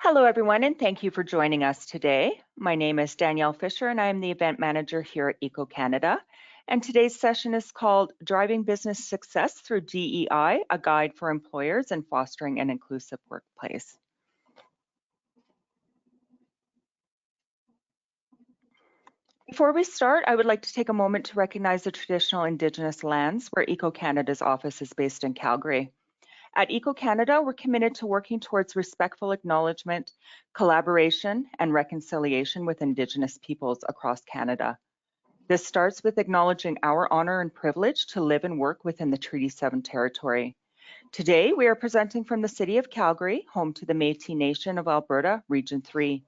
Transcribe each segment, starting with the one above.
Hello, everyone, and thank you for joining us today. My name is Danielle Fisher, and I am the event manager here at ECO Canada. And today's session is called Driving Business Success Through DEI, a Guide for Employers in Fostering an Inclusive Workplace. Before we start, I would like to take a moment to recognize the traditional Indigenous lands where ECO Canada's office is based in Calgary. At ECO Canada, we're committed to working towards respectful acknowledgement, collaboration, and reconciliation with Indigenous peoples across Canada. This starts with acknowledging our honor and privilege to live and work within the Treaty 7 territory. Today, we are presenting from the City of Calgary, home to the Métis Nation of Alberta, Region 3.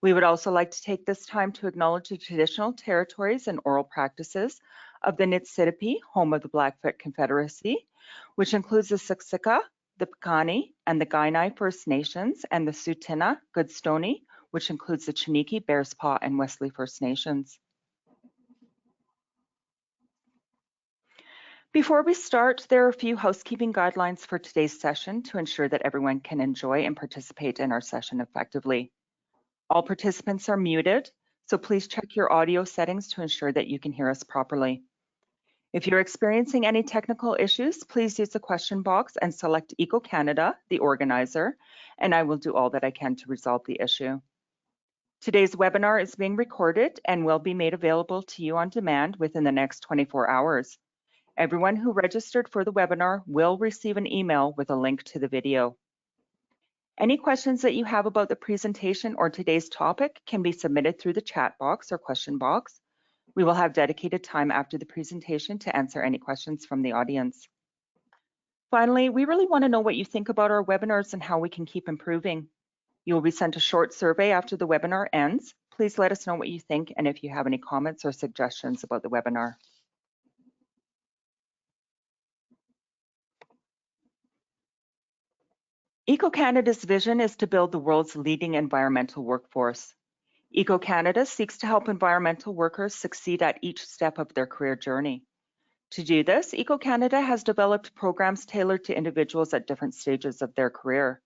We would also like to take this time to acknowledge the traditional territories and oral practices of the Niitsitapi, home of the Blackfoot Confederacy, which includes the Siksika, the Piikani, and the Kainai First Nations, and the Tsuut'ina Goodstoney, which includes the Chiniki, Bearspaw, and Wesley First Nations. Before we start, there are a few housekeeping guidelines for today's session to ensure that everyone can enjoy and participate in our session effectively. All participants are muted, so please check your audio settings to ensure that you can hear us properly. If you're experiencing any technical issues, please use the question box and select ECO Canada, the organizer, and I will do all that I can to resolve the issue. Today's webinar is being recorded and will be made available to you on demand within the next 24 hours. Everyone who registered for the webinar will receive an email with a link to the video. Any questions that you have about the presentation or today's topic can be submitted through the chat box or question box. We will have dedicated time after the presentation to answer any questions from the audience. Finally, we really want to know what you think about our webinars and how we can keep improving. You will be sent a short survey after the webinar ends. Please let us know what you think and if you have any comments or suggestions about the webinar. ECO Canada's vision is to build the world's leading environmental workforce. ECO Canada seeks to help environmental workers succeed at each step of their career journey. To do this, ECO Canada has developed programs tailored to individuals at different stages of their career.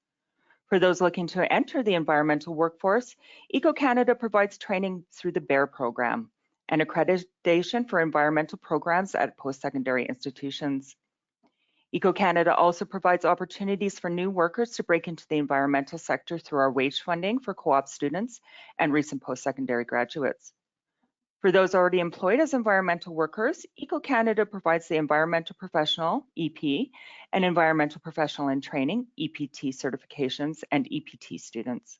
For those looking to enter the environmental workforce, ECO Canada provides training through the BEAR program and accreditation for environmental programs at post-secondary institutions. ECO Canada also provides opportunities for new workers to break into the environmental sector through our wage funding for co-op students and recent post-secondary graduates. For those already employed as environmental workers, ECO Canada provides the Environmental Professional, EP, and Environmental Professional in Training, EPT certifications, and EPT students.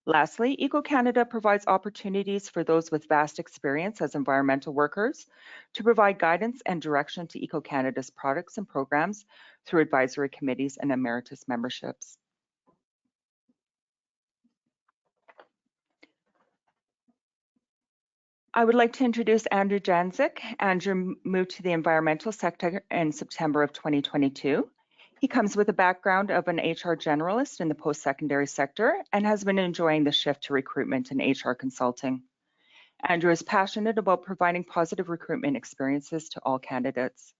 Lastly, ECO Canada provides opportunities for those with vast experience as environmental workers to provide guidance and direction to ECO Canada's products and programs through advisory committees and emeritus memberships. I would like to introduce Andrew Janczyk. Andrew moved to the environmental sector in September of 2022. He comes with a background of an HR generalist in the post-secondary sector and has been enjoying the shift to recruitment and HR consulting. Andrew is passionate about providing positive recruitment experiences to all candidates.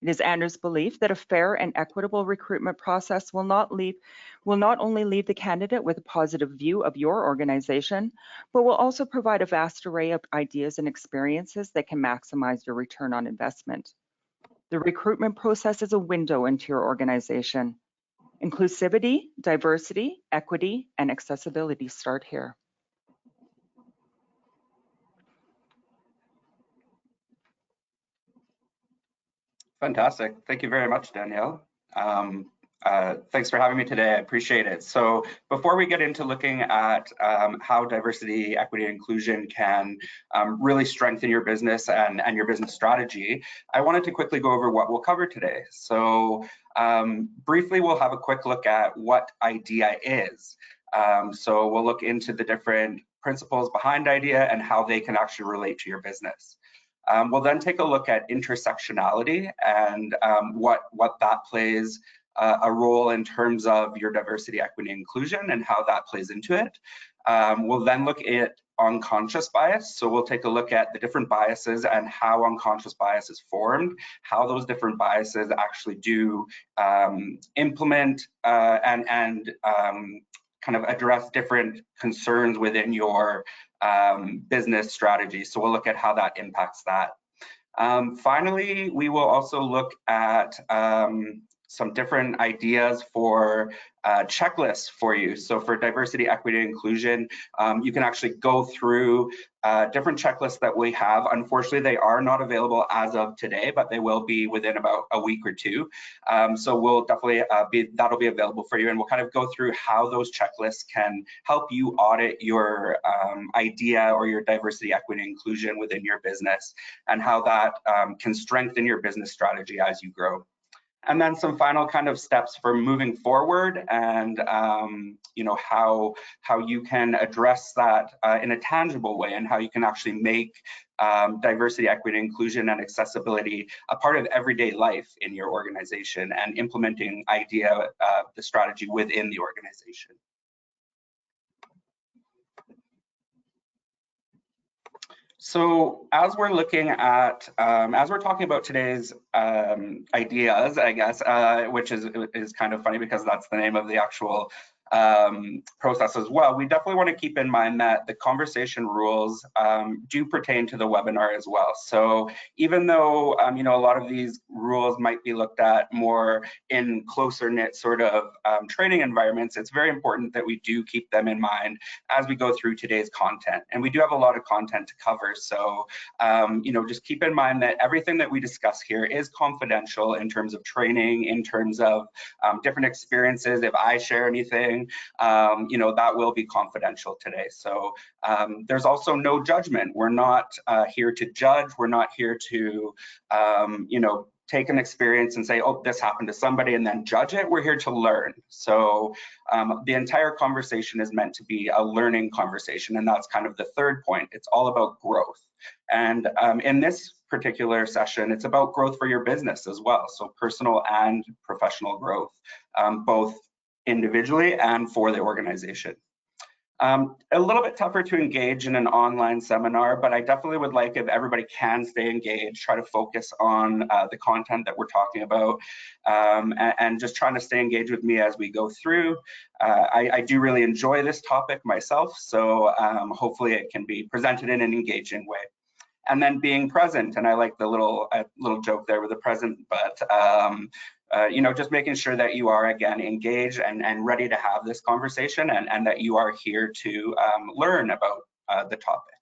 It is Andrew's belief that a fair and equitable recruitment process will not only leave the candidate with a positive view of your organization, but will also provide a vast array of ideas and experiences that can maximize your return on investment. The recruitment process is a window into your organization. Inclusivity, diversity, equity, and accessibility start here. Fantastic. Thank you very much, Danielle. Thanks for having me today. I appreciate it. So before we get into looking at how diversity, equity, and inclusion can really strengthen your business and your business strategy, I wanted to quickly go over what we'll cover today. So briefly, we'll have a quick look at what IDEI is. So we'll look into the different principles behind IDEI and how they can actually relate to your business. We'll then take a look at intersectionality and what that plays a role in terms of your diversity, equity, and inclusion and how that plays into it. We'll then look at unconscious bias. So we'll take a look at the different biases and how unconscious bias is formed, how those different biases actually do implement and kind of address different concerns within your business strategy. So we'll look at how that impacts that. Finally, we will also look at some different ideas for checklists for you. So for diversity, equity, and inclusion, you can actually go through different checklists that we have. Unfortunately, they are not available as of today, but they will be within about a week or two. So we'll definitely that'll be available for you, and we'll kind of go through how those checklists can help you audit your idea or your diversity, equity, and inclusion within your business, and how that can strengthen your business strategy as you grow. And then some final kind of steps for moving forward, and you know, how you can address that in a tangible way, and how you can actually make diversity, equity, inclusion, and accessibility a part of everyday life in your organization, and implementing the strategy within the organization. So as we're looking at, as we're talking about today's ideas, I guess, which is kind of funny because that's the name of the actual process as well, we definitely want to keep in mind that the conversation rules do pertain to the webinar as well. So even though you know, a lot of these rules might be looked at more in closer knit sort of training environments, it's very important that we do keep them in mind as we go through today's content. And we do have a lot of content to cover, so you know, just keep in mind that everything that we discuss here is confidential in terms of training, in terms of different experiences. If I share anything, you know, that will be confidential today. So there's also no judgment. We're not here to judge. We're not here to, you know, take an experience and say, oh, this happened to somebody, and then judge it. We're here to learn. So the entire conversation is meant to be a learning conversation, and that's kind of the third point. It's all about growth. And in this particular session, it's about growth for your business as well. So personal and professional growth, both individually and for the organization. A little bit tougher to engage in an online seminar, but I definitely would like, if everybody can stay engaged, try to focus on the content that we're talking about, and just trying to stay engaged with me as we go through. I do really enjoy this topic myself, so hopefully it can be presented in an engaging way. And then being present, and I like the little joke there with the present, but you know, just making sure that you are, again, engaged and ready to have this conversation, and that you are here to learn about the topic.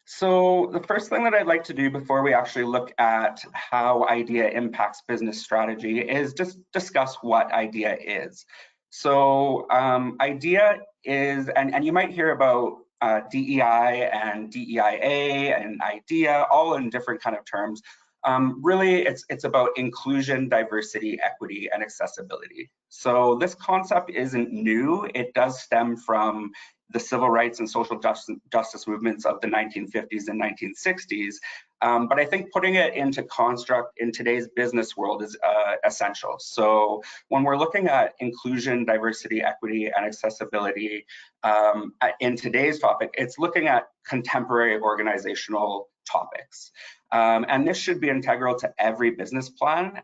So the first thing that I'd like to do before we actually look at how IDEA impacts business strategy is just discuss what IDEA is. So IDEA is, and you might hear about DEI and DEIA and IDEA, all in different kind of terms. Really, it's about inclusion, diversity, equity, and accessibility. So this concept isn't new. It does stem from the civil rights and social justice movements of the 1950s and 1960s. But I think putting it into construct in today's business world is essential. So when we're looking at inclusion, diversity, equity, and accessibility in today's topic, it's looking at contemporary organizational topics. And this should be integral to every business plan,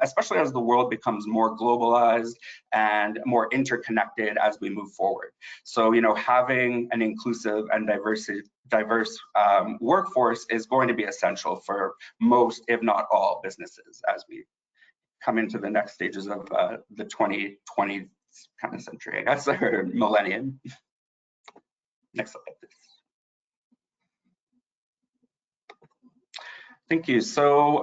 especially as the world becomes more globalized and more interconnected as we move forward. So, you know, having an inclusive and diverse workforce is going to be essential for most, if not all, businesses as we come into the next stages of the 2020 kind of century, I guess, or millennium. Next slide, please. Thank you. So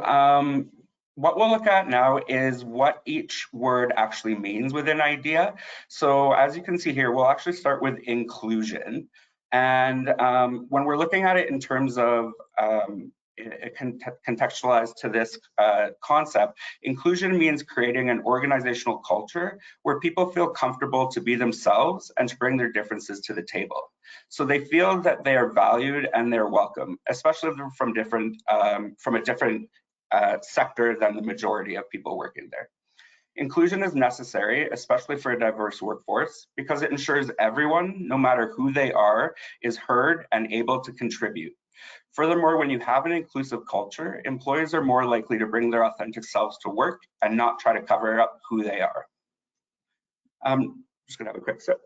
what we'll look at now is what each word actually means within IDEA. So as you can see here, we'll actually start with inclusion. And when we're looking at it in terms of contextualized to this concept, inclusion means creating an organizational culture where people feel comfortable to be themselves and to bring their differences to the table. So they feel that they are valued and they're welcome, especially if they're from a different sector than the majority of people working there. Inclusion is necessary, especially for a diverse workforce, because it ensures everyone, no matter who they are, is heard and able to contribute. Furthermore, when you have an inclusive culture, employees are more likely to bring their authentic selves to work and not try to cover up who they are. Just gonna have a quick sip.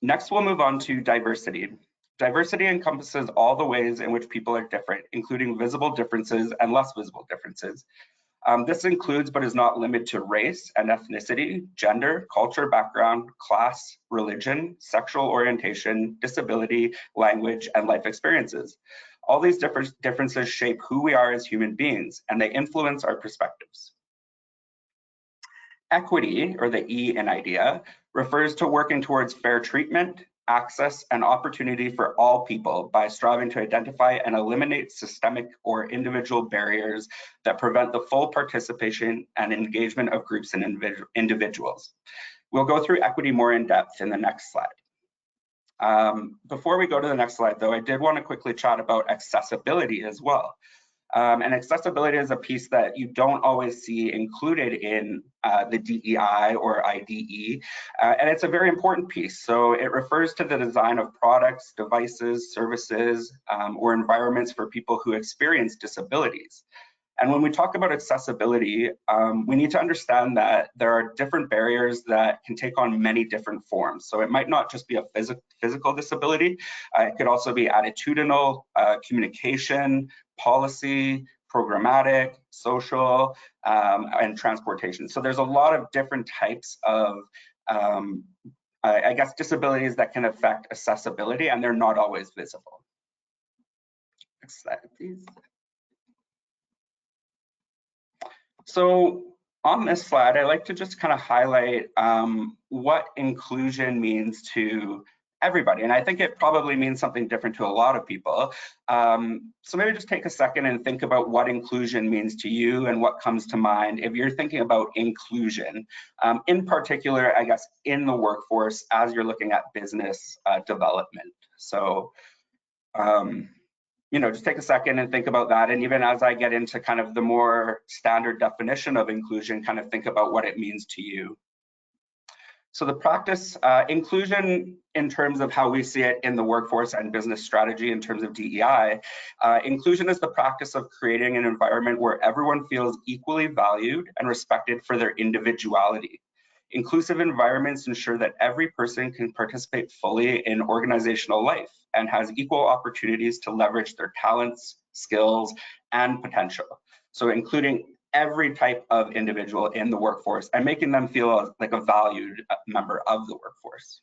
Next, we'll move on to diversity. Diversity encompasses all the ways in which people are different, including visible differences and less visible differences. This includes, but is not limited to, race and ethnicity, gender, culture, background, class, religion, sexual orientation, disability, language, and life experiences. All these differences shape who we are as human beings, and they influence our perspectives. Equity, or the E in IDEA, refers to working towards fair treatment, access, and opportunity for all people by striving to identify and eliminate systemic or individual barriers that prevent the full participation and engagement of groups and individuals. We'll go through equity more in depth in the next slide. Before we go to the next slide, though, I did want to quickly chat about accessibility as well. And accessibility is a piece that you don't always see included in the DEI or IDE, and it's a very important piece. So it refers to the design of products, devices, services, or environments for people who experience disabilities. And when we talk about accessibility, we need to understand that there are different barriers that can take on many different forms. So it might not just be a physical disability. It could also be attitudinal, communication, policy, programmatic, social, and transportation. So there's a lot of different types of, I guess, disabilities that can affect accessibility, and they're not always visible. Next slide, please. So on this slide, I like to just kind of highlight what inclusion means to everybody. And I think it probably means something different to a lot of people. So maybe just take a second and think about what inclusion means to you and what comes to mind if you're thinking about inclusion, in particular, I guess, in the workforce as you're looking at business development. So, you know, just take a second and think about that. And even as I get into kind of the more standard definition of inclusion, kind of think about what it means to you. So the practice, inclusion in terms of how we see it in the workforce and business strategy in terms of DEI, inclusion is the practice of creating an environment where everyone feels equally valued and respected for their individuality. Inclusive environments ensure that every person can participate fully in organizational life and has equal opportunities to leverage their talents, skills, and potential. So including every type of individual in the workforce and making them feel like a valued member of the workforce.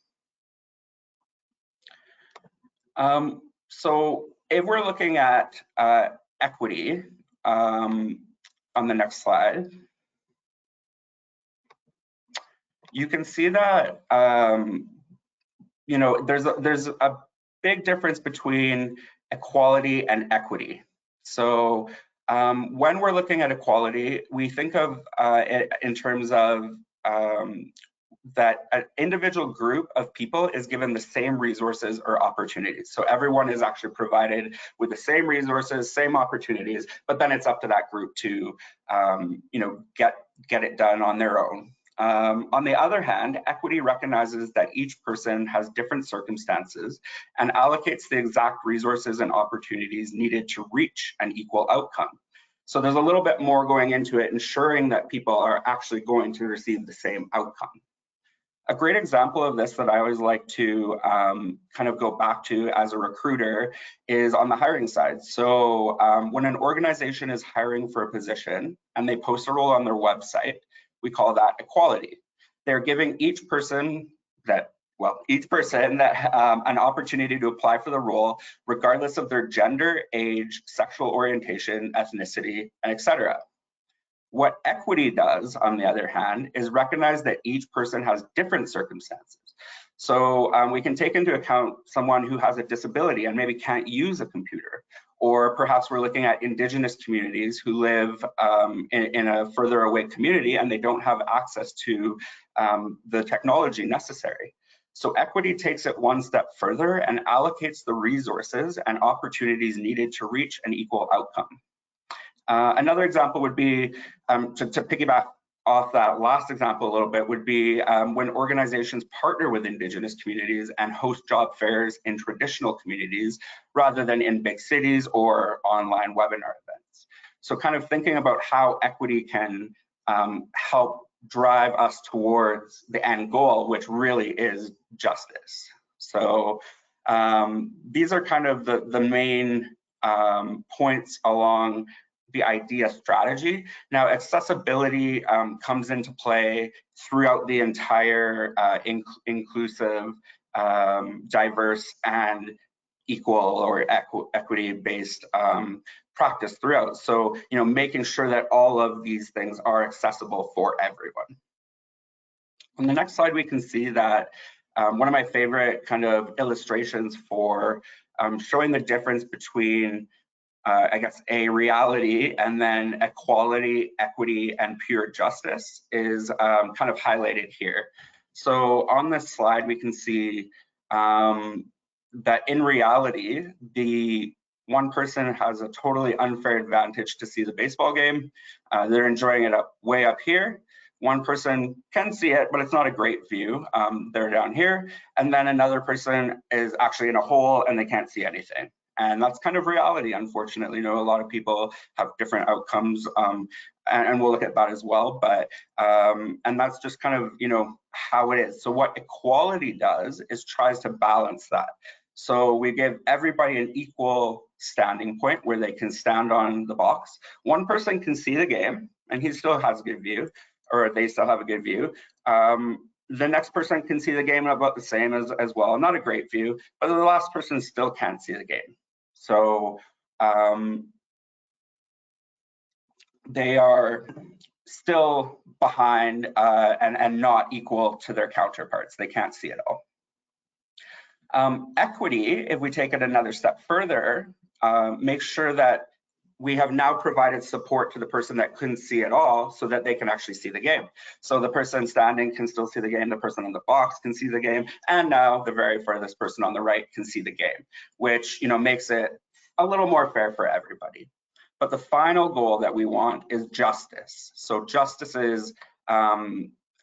So if we're looking at equity on the next slide, you can see that you know, there's a big difference between equality and equity. So when we're looking at equality, we think of it in terms of that an individual group of people is given the same resources or opportunities. So everyone is actually provided with the same resources, same opportunities, but then it's up to that group to you know, get it done on their own. On the other hand, equity recognizes that each person has different circumstances and allocates the exact resources and opportunities needed to reach an equal outcome. So there's a little bit more going into it, ensuring that people are actually going to receive the same outcome. A great example of this that I always like to kind of go back to as a recruiter is on the hiring side. So when an organization is hiring for a position and they post a role on their website, we call that equality. They're giving each person that, an opportunity to apply for the role, regardless of their gender, age, sexual orientation, ethnicity, and etc. What equity does, on the other hand, is recognize that each person has different circumstances. So we can take into account someone who has a disability and maybe can't use a computer, or perhaps we're looking at Indigenous communities who live in a further away community and they don't have access to the technology necessary. So equity takes it one step further and allocates the resources and opportunities needed to reach an equal outcome. Another example would be, to piggyback off that last example a little bit would be when organizations partner with Indigenous communities and host job fairs in traditional communities rather than in big cities or online webinar events. So kind of thinking about how equity can help drive us towards the end goal, which really is justice. So these are kind of the main points along the IDEA strategy. Now, accessibility comes into play throughout the entire inclusive, diverse, and equal or equity-based practice throughout. So, making sure that all of these things are accessible for everyone. On the next slide, we can see that one of my favorite kind of illustrations for showing the difference between I guess a reality and then equality, equity, and pure justice is kind of highlighted here. So on this slide, we can see that in reality, the one person has a totally unfair advantage to see the baseball game. They're enjoying it way up here. One person can see it, but it's not a great view. They're down here. And then another person is actually in a hole and they can't see anything. And that's kind of reality, unfortunately. A lot of people have different outcomes, and we'll look at that as well. But and that's just kind of how it is. So what equality does is tries to balance that. So we give everybody an equal standing point where they can stand on the box. One person can see the game, and he still has a good view, or they still have a good view. The next person can see the game about the same as well. Not a great view, but the last person still can't see the game. So they are still behind and not equal to their counterparts. They can't see it all. Equity, if we take it another step further, make sure that we have now provided support to the person that couldn't see it all so that they can actually see the game. So the person standing can still see the game, the person in the box can see the game, and now the very furthest person on the right can see the game, which makes it a little more fair for everybody. But the final goal that we want is justice. So justice is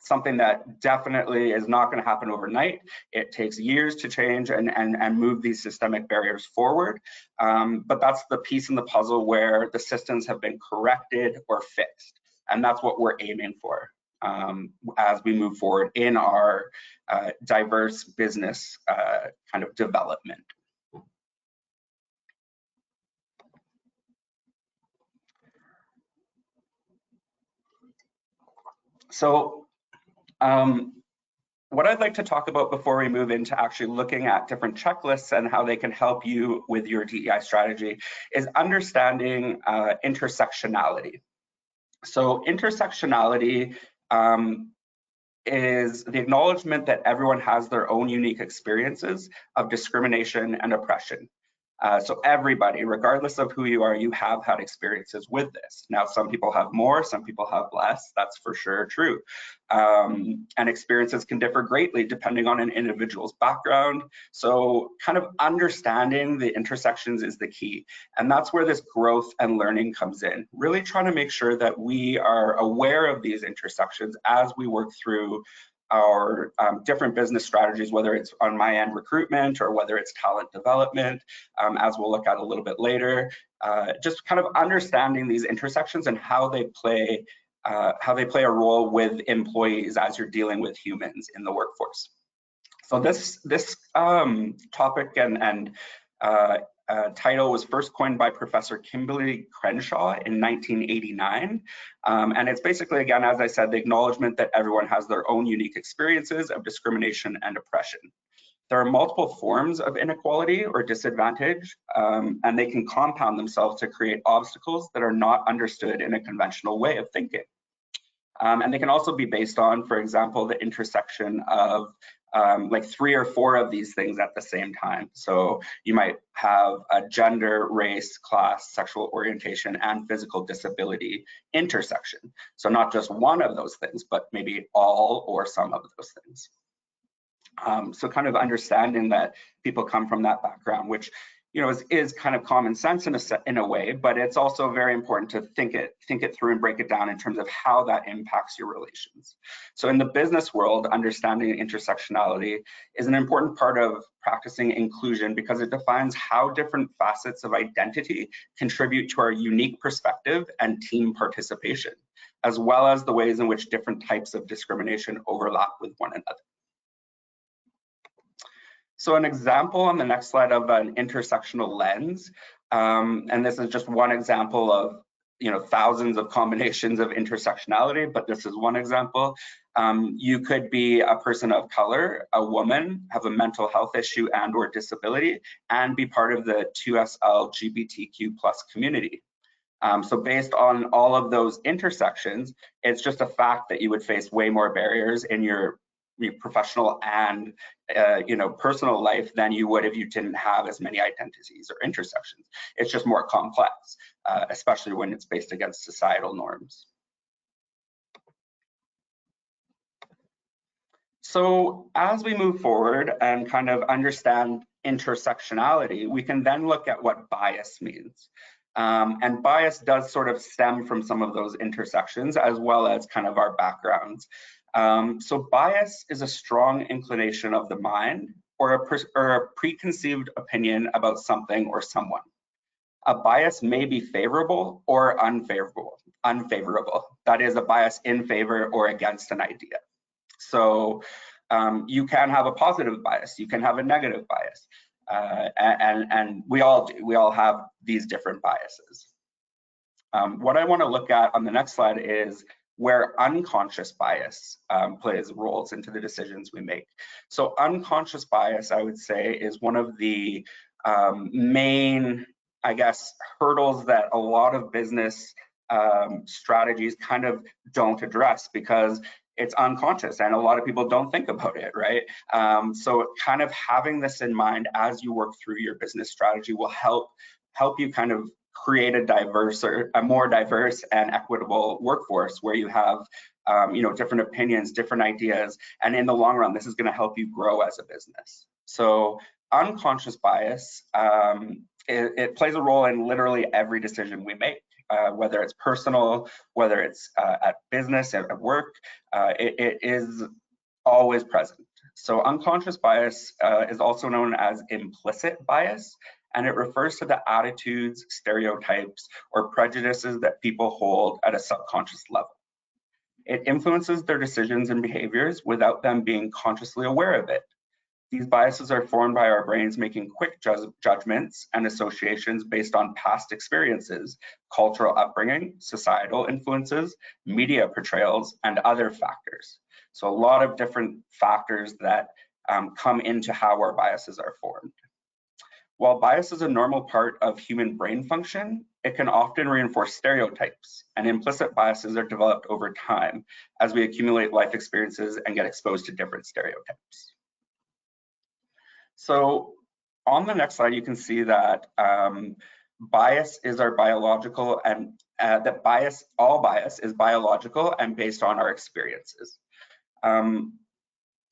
something that definitely is not going to happen overnight. It takes years to change and move these systemic barriers forward. But that's the piece in the puzzle where the systems have been corrected or fixed. And that's what we're aiming for as we move forward in our diverse business kind of development. So what I'd like to talk about before we move into actually looking at different checklists and how they can help you with your DEI strategy is understanding intersectionality. So intersectionality is the acknowledgement that everyone has their own unique experiences of discrimination and oppression. So everybody, regardless of who you are, you have had experiences with this. Now, some people have more, some people have less, that's for sure true. And experiences can differ greatly depending on an individual's background. So kind of understanding the intersections is the key. And that's where this growth and learning comes in. Really trying to make sure that we are aware of these intersections as we work through our different business strategies, whether it's on my end recruitment or whether it's talent development, as we'll look at a little bit later. Just kind of understanding these intersections and how they play a role with employees as you're dealing with humans in the workforce. So this topic and title was first coined by Professor Kimberly Crenshaw in 1989. And it's basically, again, as I said, the acknowledgement that everyone has their own unique experiences of discrimination and oppression. There are multiple forms of inequality or disadvantage, and they can compound themselves to create obstacles that are not understood in a conventional way of thinking. And they can also be based on, for example, the intersection of like 3 or 4 of these things at the same time. So you might have a gender, race, class, sexual orientation, and physical disability intersection. So not just one of those things, but maybe all or some of those things. So kind of understanding that people come from that background, which is kind of common sense in a way, but it's also very important to think it through and break it down in terms of how that impacts your relations. So in the business world, understanding intersectionality is an important part of practicing inclusion because it defines how different facets of identity contribute to our unique perspective and team participation, as well as the ways in which different types of discrimination overlap with one another. So an example on the next slide of an intersectional lens, and this is just one example of thousands of combinations of intersectionality, but this is one example. You could be a person of color, a woman, have a mental health issue and or disability, and be part of the 2S LGBTQ+ community. So based on all of those intersections, it's just a fact that you would face way more barriers in your professional and personal life than you would if you didn't have as many identities or intersections. It's just more complex, especially when it's based against societal norms. So as we move forward and kind of understand intersectionality, we can then look at what bias means. And bias does sort of stem from some of those intersections as well as kind of our backgrounds. So bias is a strong inclination of the mind or a preconceived opinion about something or someone. A bias may be favorable or unfavorable. That is a bias in favor or against an idea. So you can have a positive bias, you can have a negative bias, and we all do. We all have these different biases. What I want to look at on the next slide is where unconscious bias plays roles into the decisions we make. So unconscious bias, I would say, is one of the main, I guess, hurdles that a lot of business strategies kind of don't address because it's unconscious and a lot of people don't think about it, right? So kind of having this in mind as you work through your business strategy will help you kind of create a more diverse and equitable workforce where you have different opinions, different ideas, and in the long run, this is going to help you grow as a business. So unconscious bias, it plays a role in literally every decision we make, whether it's personal, whether it's at business, at work, it is always present. So unconscious bias is also known as implicit bias, and it refers to the attitudes, stereotypes, or prejudices that people hold at a subconscious level. It influences their decisions and behaviors without them being consciously aware of it. These biases are formed by our brains making quick judgments and associations based on past experiences, cultural upbringing, societal influences, media portrayals, and other factors. So a lot of different factors that come into how our biases are formed. While bias is a normal part of human brain function, it can often reinforce stereotypes, and implicit biases are developed over time as we accumulate life experiences and get exposed to different stereotypes. So on the next slide, you can see that bias is our biological, and all bias is biological and based on our experiences.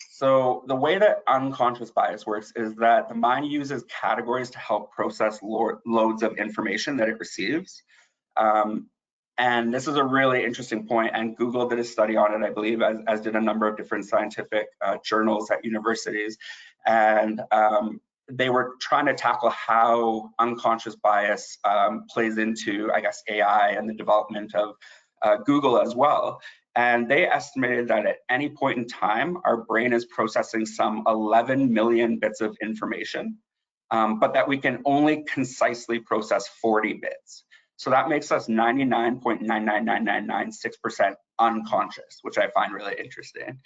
So the way that unconscious bias works is that the mind uses categories to help process loads of information that it receives. And this is a really interesting point, and Google did a study on it, I believe, as did a number of different scientific journals at universities. And they were trying to tackle how unconscious bias plays into, I guess, AI and the development of Google as well. And they estimated that at any point in time, our brain is processing some 11 million bits of information, but that we can only concisely process 40 bits. So that makes us 99.99996% unconscious, which I find really interesting.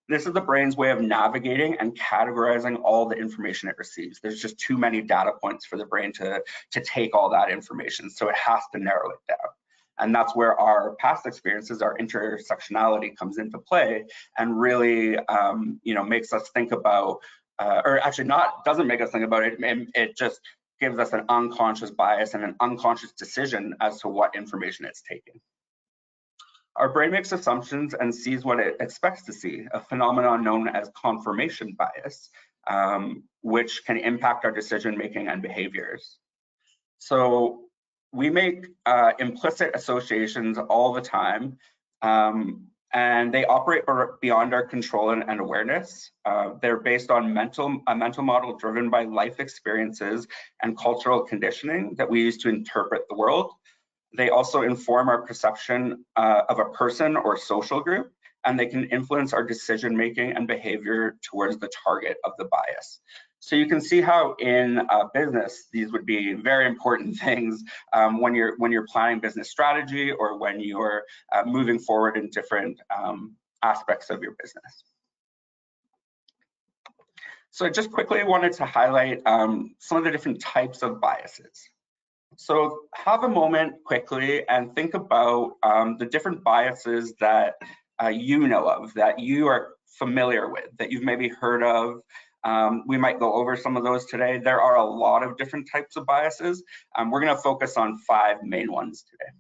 This is the brain's way of navigating and categorizing all the information it receives. There's just too many data points for the brain to take all that information, so it has to narrow it down. And that's where our past experiences, our intersectionality comes into play and really, makes us think about, or actually doesn't make us think about it, it just gives us an unconscious bias and an unconscious decision as to what information it's taking. Our brain makes assumptions and sees what it expects to see, a phenomenon known as confirmation bias, which can impact our decision-making and behaviors. So we make implicit associations all the time, and they operate beyond our control and awareness. They're based on a mental model driven by life experiences and cultural conditioning that we use to interpret the world. They also inform our perception of a person or social group, and they can influence our decision-making and behavior towards the target of the bias. So you can see how in business, these would be very important things when you're planning business strategy or when you're moving forward in different aspects of your business. So I just quickly wanted to highlight some of the different types of biases. So have a moment quickly and think about the different biases that you know of, that you are familiar with, that you've maybe heard of. We might go over some of those today. There are a lot of different types of biases. We're going to focus on 5 main ones today.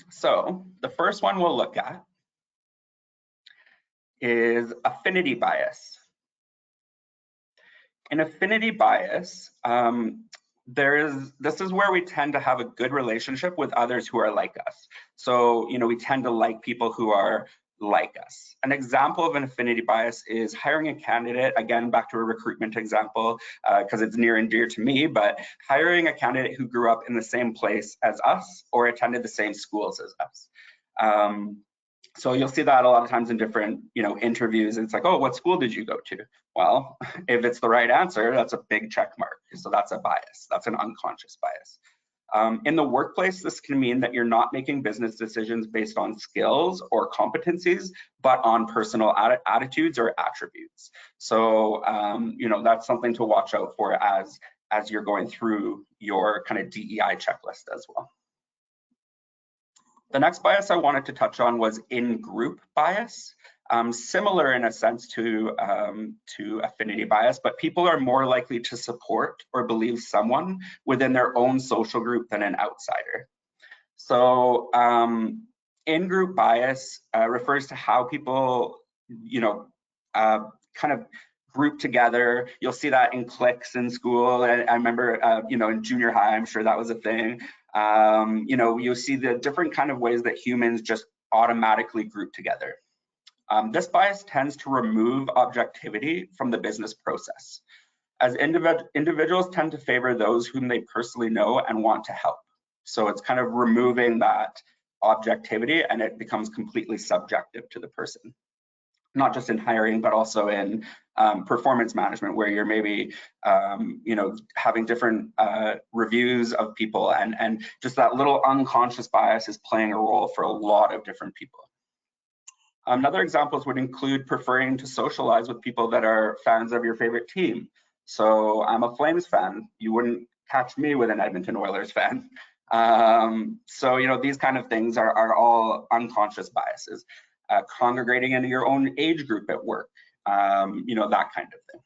So the first one we'll look at is affinity bias. In affinity bias, this is where we tend to have a good relationship with others who are like us. So, we tend to like people who are like us. An example of an affinity bias is hiring a candidate, again, back to a recruitment example, because it's near and dear to me, but hiring a candidate who grew up in the same place as us or attended the same schools as us. So you'll see that a lot of times in different, interviews. It's like, oh, what school did you go to? Well, if it's the right answer, that's a big check mark. So that's a bias. That's an unconscious bias. In the workplace, this can mean that you're not making business decisions based on skills or competencies, but on personal attitudes or attributes. So, that's something to watch out for as you're going through your kind of DEI checklist as well. The next bias I wanted to touch on was in-group bias. Similar in a sense to affinity bias, but people are more likely to support or believe someone within their own social group than an outsider. So in-group bias refers to how people, kind of group together. You'll see that in cliques in school. And I remember, in junior high, I'm sure that was a thing. You'll see the different kind of ways that humans just automatically group together. This bias tends to remove objectivity from the business process, as individuals tend to favor those whom they personally know and want to help. So it's kind of removing that objectivity, and it becomes completely subjective to the person. Not just in hiring, but also in performance management, where you're maybe, having different reviews of people, and just that little unconscious bias is playing a role for a lot of different people. Another examples would include preferring to socialize with people that are fans of your favorite team. So I'm a Flames fan. You wouldn't catch me with an Edmonton Oilers fan. So, these kind of things are all unconscious biases. Congregating in your own age group at work, that kind of thing.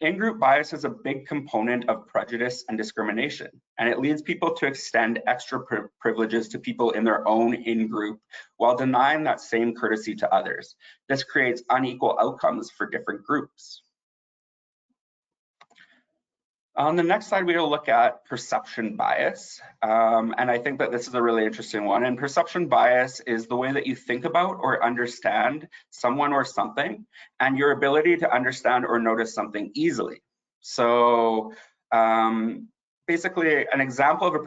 In-group bias is a big component of prejudice and discrimination, and it leads people to extend extra privileges to people in their own in-group while denying that same courtesy to others. This creates unequal outcomes for different groups. On the next slide, we'll look at perception bias. And I think that this is a really interesting one. And perception bias is the way that you think about or understand someone or something, and your ability to understand or notice something easily. So basically, an example of a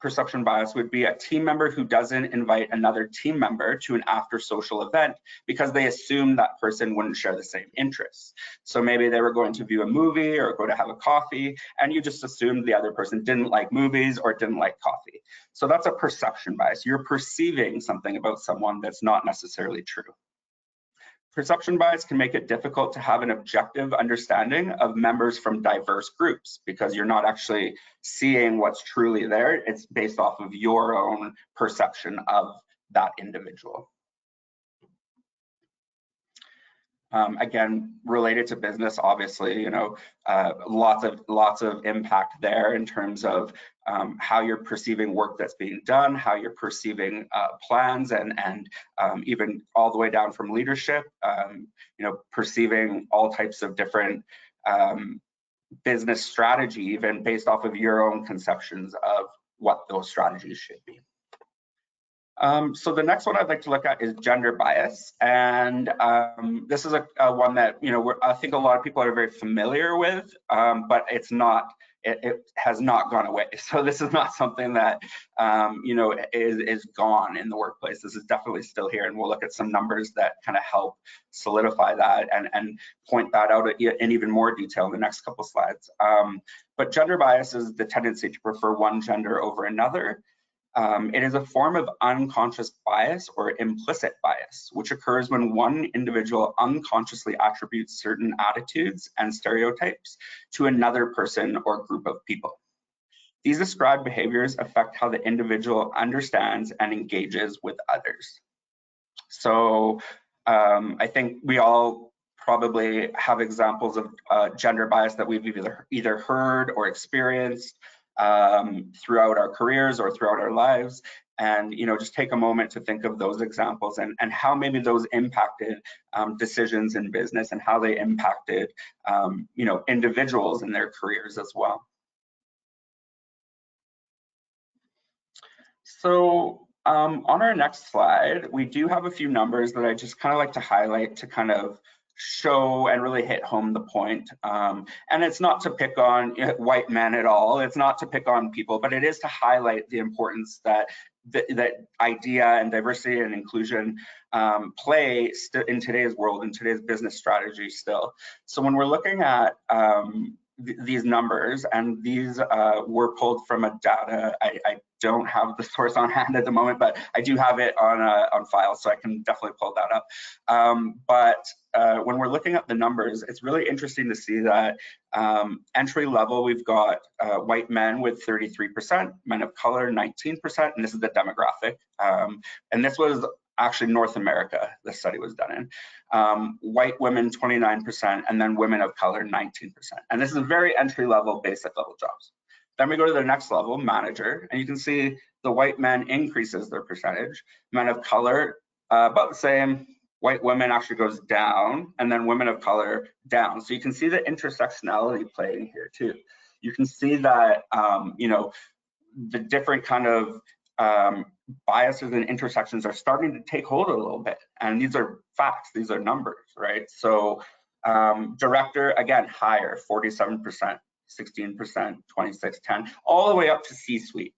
perception bias would be a team member who doesn't invite another team member to an after social event because they assume that person wouldn't share the same interests. So maybe they were going to view a movie or go to have a coffee, and you just assumed the other person didn't like movies or didn't like coffee. So that's a perception bias. You're perceiving something about someone that's not necessarily true. Perception bias can make it difficult to have an objective understanding of members from diverse groups because you're not actually seeing what's truly there. It's based off of your own perception of that individual. Again, related to business, obviously, lots of impact there in terms of how you're perceiving work that's being done, how you're perceiving plans, and even all the way down from leadership, perceiving all types of different business strategy, even based off of your own conceptions of what those strategies should be. So the next one I'd like to look at is gender bias, and this is a one that I think a lot of people are very familiar with, but it's not. It has not gone away. So this is not something that is gone in the workplace. This is definitely still here, and we'll look at some numbers that kind of help solidify that and point that out in even more detail in the next couple slides. But gender bias is the tendency to prefer one gender over another. It is a form of unconscious bias or implicit bias, which occurs when one individual unconsciously attributes certain attitudes and stereotypes to another person or group of people. These described behaviors affect how the individual understands and engages with others. So I think we all probably have examples of gender bias that we've either heard or experienced throughout our careers or throughout our lives, and just take a moment to think of those examples and how maybe those impacted decisions in business and how they impacted individuals in their careers as well. So on our next slide, we do have a few numbers that I just kind of like to highlight to kind of show and really hit home the point. And it's not to pick on white men at all. It's not to pick on people, but it is to highlight the importance that that idea and diversity and inclusion play in today's world, in today's business strategy still. So when we're looking at these numbers, and these were pulled from a data, I don't have the source on hand at the moment, but I do have it on file, so I can definitely pull that up. But when we're looking at the numbers, it's really interesting to see that entry level, we've got white men with 33%, men of color 19%, and this is the demographic. And this was actually North America, this study was done in. White women 29%, and then women of color 19%. And this is very entry level, basic level jobs. Then we go to the next level, manager, and you can see the white men increases their percentage, men of color about the same, white women actually goes down, and then women of color down. So you can see the intersectionality playing here too. You can see that the different kind of biases and intersections are starting to take hold a little bit, and these are facts, these are numbers, right? So director, again, higher, 47%, 16%, 26, 10, all the way up to C-suite.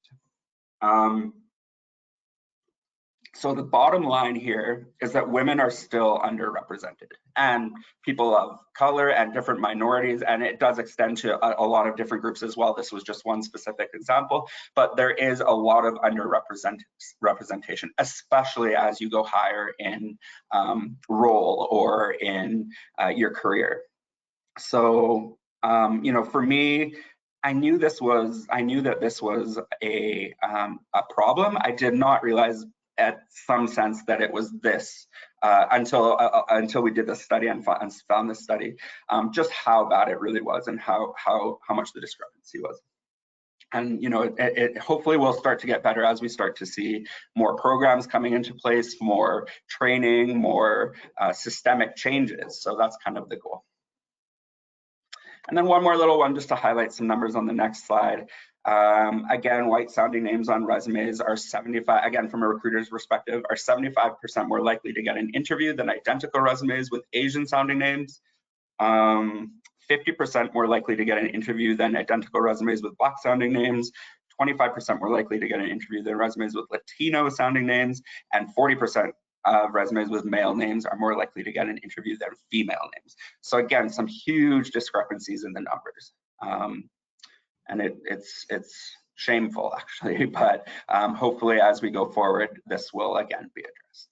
So the bottom line here is that women are still underrepresented, and people of color and different minorities, and it does extend to a lot of different groups as well. This was just one specific example, but there is a lot of underrepresentation, especially as you go higher in role or in your career. So for me, I knew that this was a problem. I did not realize at some sense that it was this until we did this study and found this study, just how bad it really was and how much the discrepancy was. And it hopefully will start to get better as we start to see more programs coming into place, more training, more systemic changes. So that's kind of the goal. And then one more little one just to highlight some numbers on the next slide. Again, white sounding names on resumes are 75, again, from a recruiter's perspective, are 75% more likely to get an interview than identical resumes with Asian sounding names. 50% more likely to get an interview than identical resumes with Black sounding names. 25% more likely to get an interview than resumes with Latino sounding names, and 40% of resumes with male names are more likely to get an interview than female names. So again, some huge discrepancies in the numbers. And it's shameful actually, but hopefully as we go forward, this will again be addressed.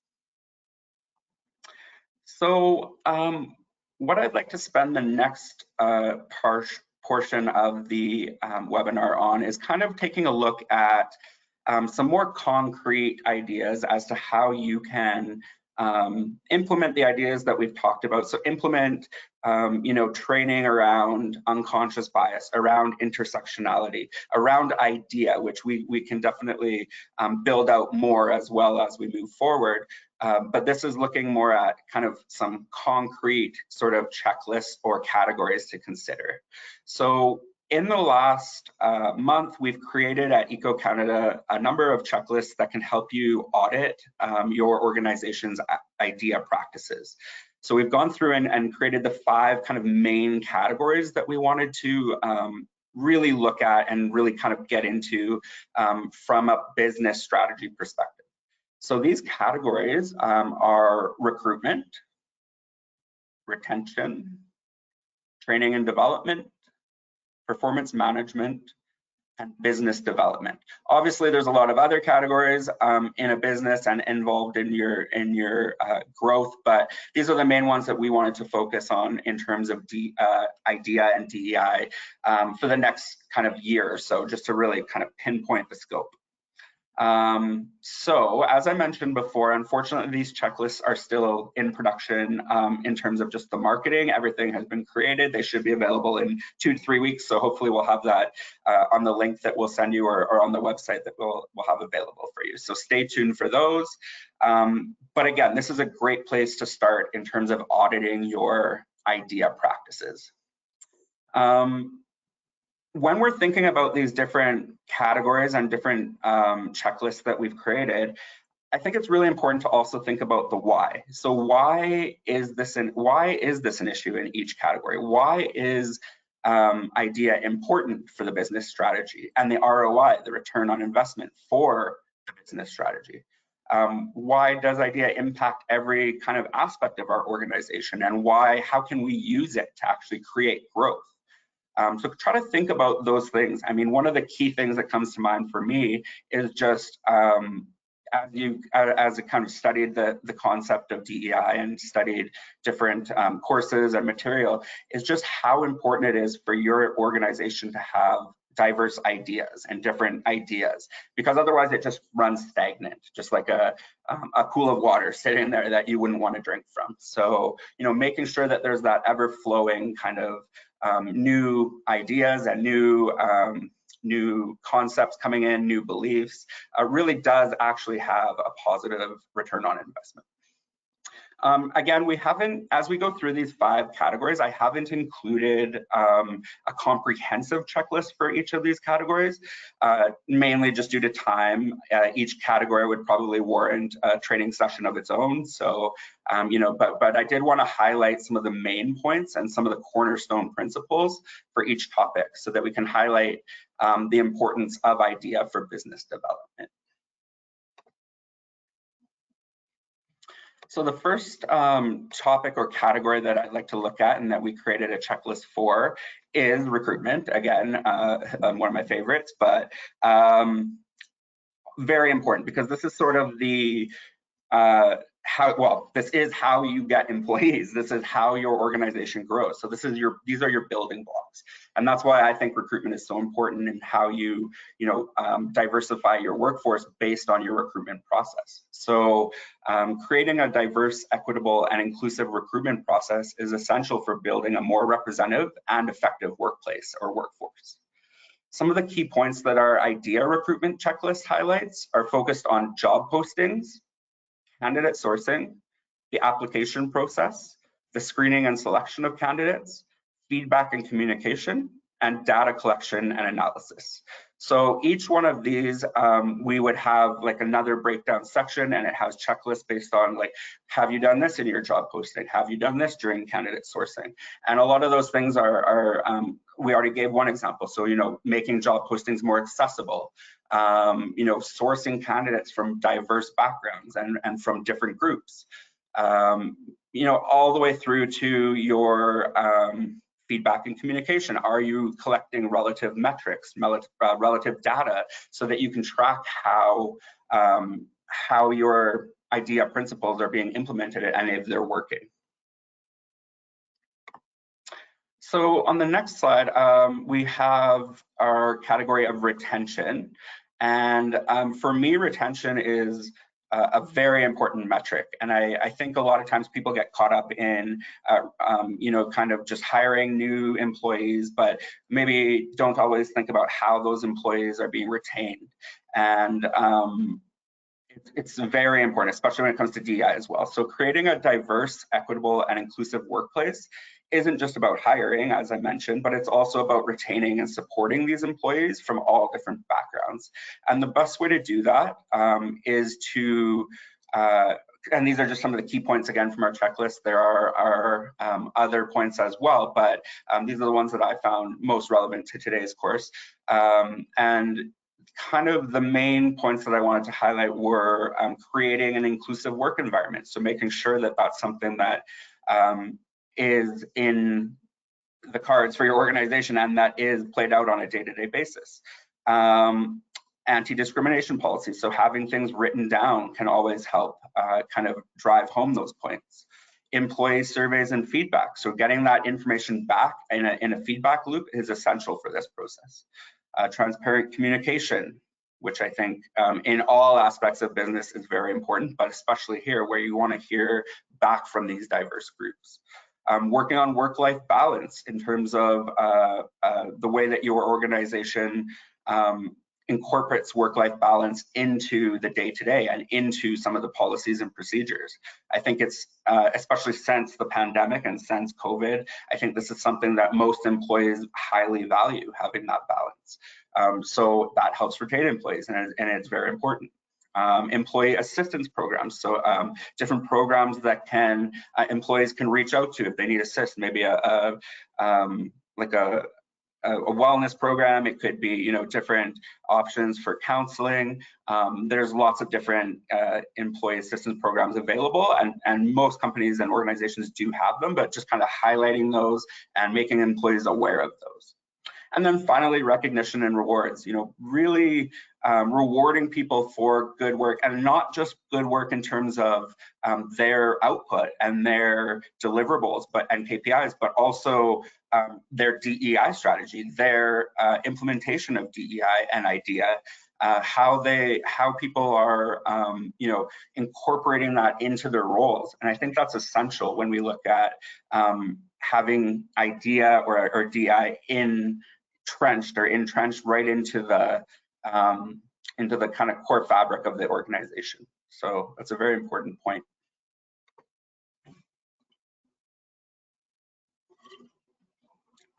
So what I'd like to spend the next portion of the webinar on is kind of taking a look at some more concrete ideas as to how you can implement the ideas that we've talked about. So implement, training around unconscious bias, around intersectionality, around IDEA, which we can definitely build out more as well as we move forward. But this is looking more at kind of some concrete sort of checklists or categories to consider. So in the last month, we've created at EcoCanada a number of checklists that can help you audit your organization's IDEA practices. So we've gone through and created the 5 kind of main categories that we wanted to really look at and really kind of get into from a business strategy perspective. So these categories are recruitment, retention, training and development, performance management, and business development. Obviously, there's a lot of other categories in a business and involved in your growth, but these are the main ones that we wanted to focus on in terms of IDEA and DEI for the next kind of year or so, just to really kind of pinpoint the scope. So as I mentioned before, unfortunately, these checklists are still in production in terms of just the marketing. Everything has been created. They should be available in 2 to 3 weeks. So hopefully we'll have that on the link that we'll send you or on the website that we'll have available for you. So stay tuned for those. But again, this is a great place to start in terms of auditing your IDEA practices. When we're thinking about these different categories and different checklists that we've created, I think it's really important to also think about the why. So why is this an issue in each category? Why is IDEA important for the business strategy and the ROI, the return on investment for the business strategy? Why does IDEA impact every kind of aspect of our organization, and how can we use it to actually create growth? So try to think about those things. I mean, one of the key things that comes to mind for me is just as I kind of studied the concept of DEI and studied different courses and material, is just how important it is for your organization to have diverse ideas and different ideas, because otherwise it just runs stagnant, just like a pool of water sitting there that you wouldn't want to drink from. So, making sure that there's that ever-flowing kind of new ideas and new concepts coming in, new beliefs, really does actually have a positive return on investment. Again, as we go through these 5 categories, I haven't included a comprehensive checklist for each of these categories, mainly just due to time. Each category would probably warrant a training session of its own. So, but I did want to highlight some of the main points and some of the cornerstone principles for each topic so that we can highlight the importance of IDEA for business development. So the first topic or category that I'd like to look at and that we created a checklist for is recruitment. Again, one of my favorites, but very important, because this is sort of the this is how you get employees. This is how your organization grows. So these are your building blocks, and that's why I think recruitment is so important in how you diversify your workforce based on your recruitment process. So creating a diverse, equitable, and inclusive recruitment process is essential for building a more representative and effective workplace or workforce. Some of the key points that our IDEA recruitment checklist highlights are focused on job postings, candidate sourcing, the application process, the screening and selection of candidates, feedback and communication, and data collection and analysis. So each one of these, we would have like another breakdown section, and it has checklists based on like, have you done this in your job posting? Have you done this during candidate sourcing? And a lot of those things are we already gave one example. So, making job postings more accessible, sourcing candidates from diverse backgrounds and from different groups, all the way through to your feedback and communication. Are you collecting relative metrics, relative data, so that you can track how your IDEA principles are being implemented and if they're working? So on the next slide, we have our category of retention. And for me, retention is a very important metric. And I think a lot of times people get caught up in, kind of just hiring new employees, but maybe don't always think about how those employees are being retained. And it's very important, especially when it comes to DEI as well. So creating a diverse, equitable, and inclusive workplace isn't just about hiring, as I mentioned, but it's also about retaining and supporting these employees from all different backgrounds. And the best way to do that is to, and these are just some of the key points again from our checklist. There are other points as well, but these are the ones that I found most relevant to today's course. And kind of the main points that I wanted to highlight were creating an inclusive work environment. So making sure that that's something that is in the cards for your organization and that is played out on a day-to-day basis. Anti-discrimination policies, so having things written down can always help kind of drive home those points. Employee surveys and feedback, so getting that information back in a feedback loop is essential for this process. Transparent communication, which I think in all aspects of business is very important, but especially here where you want to hear back from these diverse groups. Working on work-life balance in terms of the way that your organization incorporates work-life balance into the day-to-day and into some of the policies and procedures. I think it's, especially since the pandemic and since COVID, I think this is something that most employees highly value, having that balance. So that helps retain employees, and it's very important. Employee assistance programs, so different programs that can employees can reach out to if they need assist, maybe a wellness program. It could be, different options for counseling. There's lots of different employee assistance programs available, and most companies and organizations do have them, but just kind of highlighting those and making employees aware of those. And then finally, recognition and rewards, really rewarding people for good work, and not just good work in terms of their output and their deliverables and KPIs, but also their DEI strategy, their implementation of DEI and IDEA, how people are, incorporating that into their roles. And I think that's essential when we look at having IDEA or DEI entrenched right into the kind of core fabric of the organization. So that's a very important point.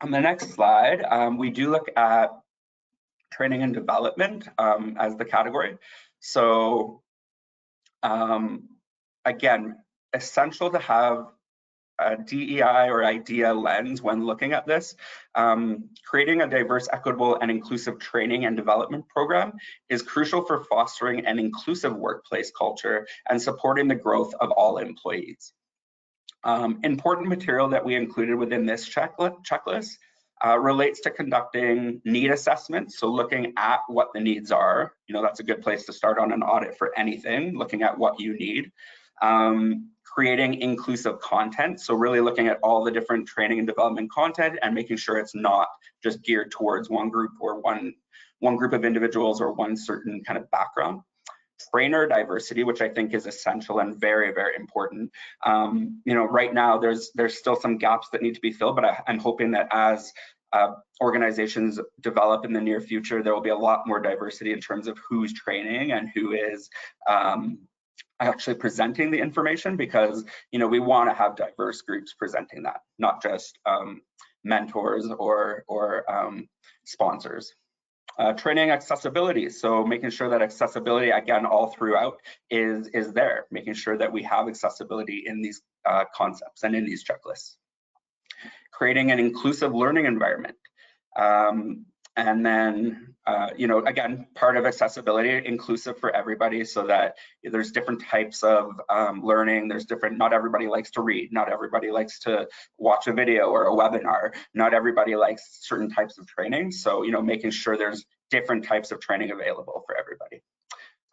On the next slide, we do look at training and development as the category. So again, essential to have a DEI or IDEA lens when looking at this. Creating a diverse, equitable, and inclusive training and development program is crucial for fostering an inclusive workplace culture and supporting the growth of all employees. Important material that we included within this checklist relates to conducting need assessments, so looking at what the needs are. That's a good place to start on an audit for anything, looking at what you need. Creating inclusive content, so really looking at all the different training and development content and making sure it's not just geared towards one group or one group of individuals or one certain kind of background. Trainer diversity, which I think is essential and very, very important. Right now there's still some gaps that need to be filled, but I'm hoping that as organizations develop in the near future, there will be a lot more diversity in terms of who's training and who is actually presenting the information, because we want to have diverse groups presenting that, not just mentors or sponsors. Training accessibility, so making sure that accessibility, again, all throughout is there, making sure that we have accessibility in these concepts and in these checklists. Creating an inclusive learning environment. And then, again, part of accessibility, inclusive for everybody, so that there's different types of learning. There's not everybody likes to read. Not everybody likes to watch a video or a webinar. Not everybody likes certain types of training. So, making sure there's different types of training available for everybody.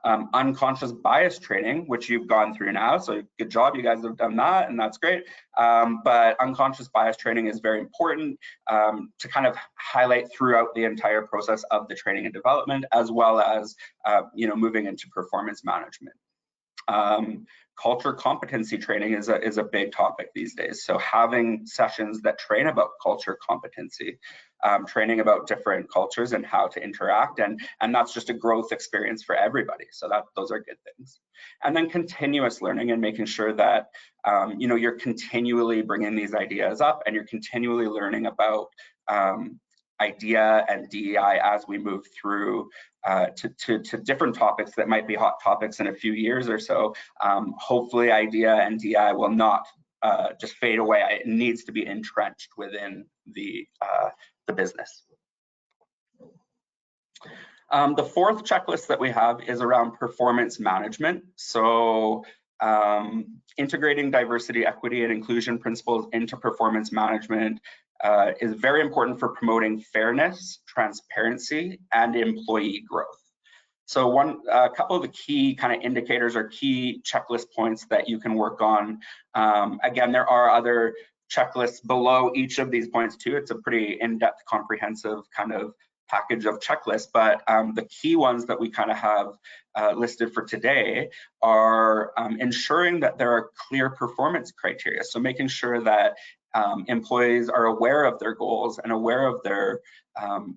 Unconscious bias training, which you've gone through now, so good job, you guys have done that, and that's great. But unconscious bias training is very important to kind of highlight throughout the entire process of the training and development, as well as moving into performance management. Culture competency training is a big topic these days. So having sessions that train about culture competency, training about different cultures and how to interact, and that's just a growth experience for everybody. So those are good things. And then continuous learning and making sure that you're continually bringing these ideas up and you're continually learning about IDEA and DEI as we move through to different topics that might be hot topics in a few years or so. Hopefully IDEA and DEI will not just fade away. It needs to be entrenched within the business. The fourth checklist that we have is around performance management. So integrating diversity, equity, and inclusion principles into performance management is very important for promoting fairness, transparency, and employee growth. So a couple of the key kind of indicators or key checklist points that you can work on. Again, there are other checklists below each of these points too. It's a pretty in-depth, comprehensive kind of package of checklists, but the key ones that we kind of have listed for today are ensuring that there are clear performance criteria. So making sure that employees are aware of their goals and aware of their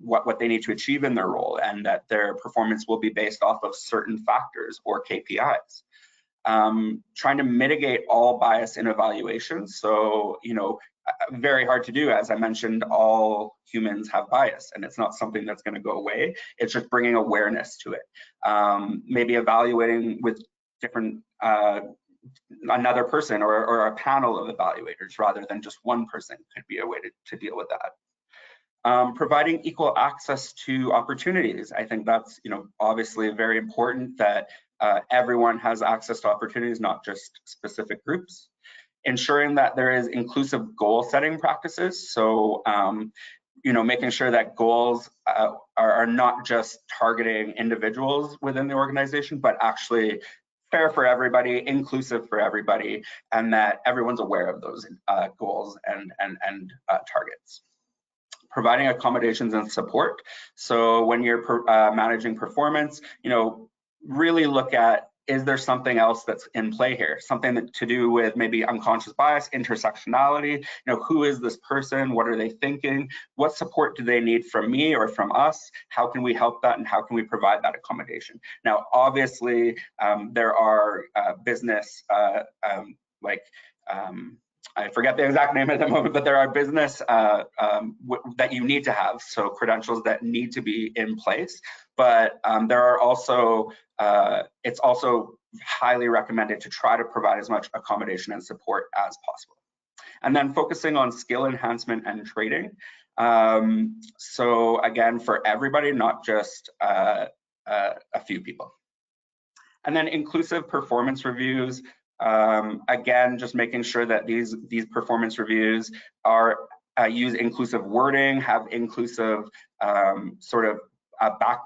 what they need to achieve in their role, and that their performance will be based off of certain factors or KPIs. Trying to mitigate all bias in evaluations. So, very hard to do. As I mentioned, all humans have bias, and it's not something that's going to go away. It's just bringing awareness to it. Maybe evaluating with different another person or a panel of evaluators rather than just one person could be a way to deal with that. Providing equal access to opportunities. I think that's obviously very important that everyone has access to opportunities, not just specific groups. Ensuring that there is inclusive goal setting practices. So making sure that goals are not just targeting individuals within the organization, but actually fair for everybody, inclusive for everybody, and that everyone's aware of those goals and targets. Providing accommodations and support. So when you're managing performance, really look at, is there something else that's in play here? Something to do with maybe unconscious bias, intersectionality, who is this person? What are they thinking? What support do they need from me or from us? How can we help that, and how can we provide that accommodation? Now, obviously, there are business I forget the exact name at the moment, but there are business that you need to have, so credentials that need to be in place. But there are also, it's also highly recommended to try to provide as much accommodation and support as possible. And then focusing on skill enhancement and training. So again, for everybody, not just a few people. And then inclusive performance reviews. Again, just making sure that these performance reviews are use inclusive wording, have inclusive an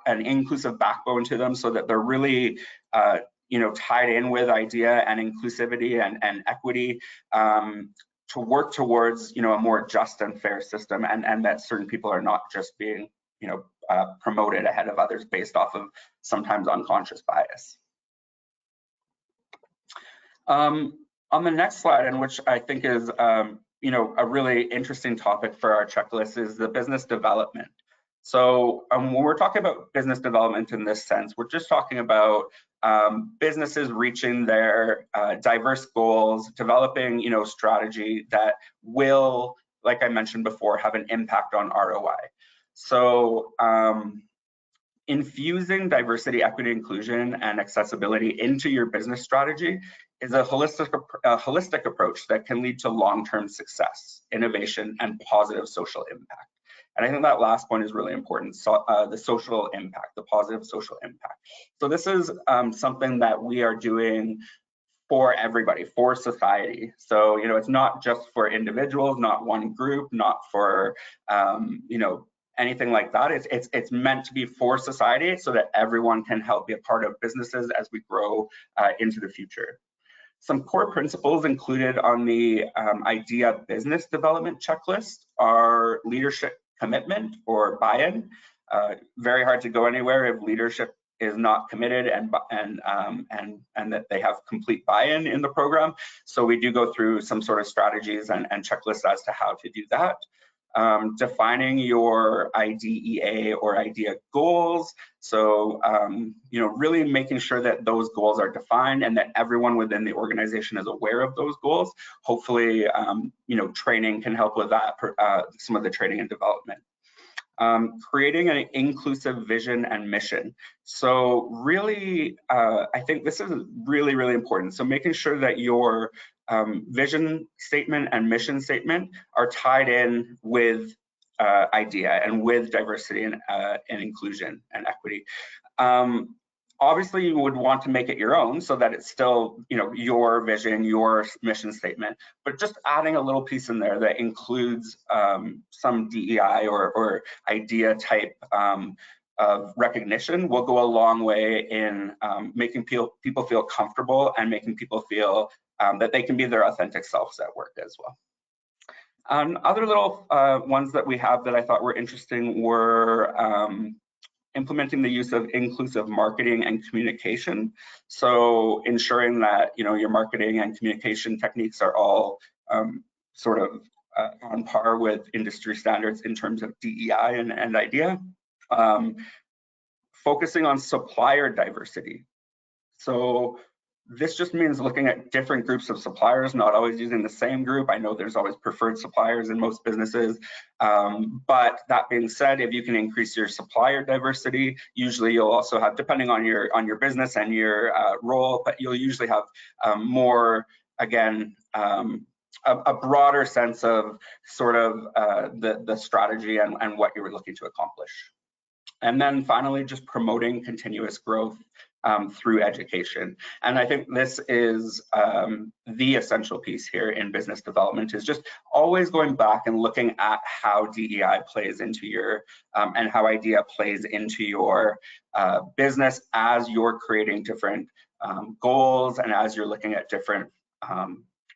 inclusive backbone to them, so that they're really tied in with IDEA and inclusivity and equity, to work towards a more just and fair system, and that certain people are not just being promoted ahead of others based off of sometimes unconscious bias. On the next slide, and which I think is a really interesting topic for our checklist, is the business development. So when we're talking about business development in this sense, we're just talking about businesses reaching their diverse goals, developing strategy that will, like I mentioned before, have an impact on ROI. So infusing diversity, equity, inclusion, and accessibility into your business strategy is a holistic approach that can lead to long-term success, innovation, and positive social impact. And I think that last point is really important, so, the social impact, the positive social impact. So this is something that we are doing for everybody, for society. So, it's not just for individuals, not one group, not for, anything like that. It's meant to be for society, so that everyone can help be a part of businesses as we grow into the future. Some core principles included on the IDEA business development checklist are leadership commitment or buy-in. Very hard to go anywhere if leadership is not committed and that they have complete buy-in in the program. So we do go through some sort of strategies and checklists as to how to do that. Defining your IDEA or IDEA goals. So, you know, really making sure that those goals are defined and that everyone within the organization is aware of those goals. Hopefully, you know, training can help with that, some of the training and development. Creating an inclusive vision and mission. So really, I think this is really, really important. So making sure that your vision statement and mission statement are tied in with IDEA and with diversity and inclusion and equity. Obviously, you would want to make it your own so that it's still, you know, your vision, your mission statement, but just adding a little piece in there that includes some DEI or IDEA type of recognition will go a long way in making people feel comfortable and making people feel that they can be their authentic selves at work as well. Other little ones that we have that I thought were interesting were implementing the use of inclusive marketing and communication. So ensuring that, you know, your marketing and communication techniques are all sort of on par with industry standards in terms of DEI and IDEA. Focusing on supplier diversity. So this just means looking at different groups of suppliers, not always using the same group. I know there's always preferred suppliers in most businesses, but that being said, if you can increase your supplier diversity, usually you'll also have, depending on your business and your role, but you'll usually have more, again, a broader sense of sort of the strategy and what you were looking to accomplish. And then finally, just promoting continuous growth through education. And I think this is the essential piece here in business development, is just always going back and looking at how DEI plays into your, and how IDEA plays into your business as you're creating different goals and as you're looking at different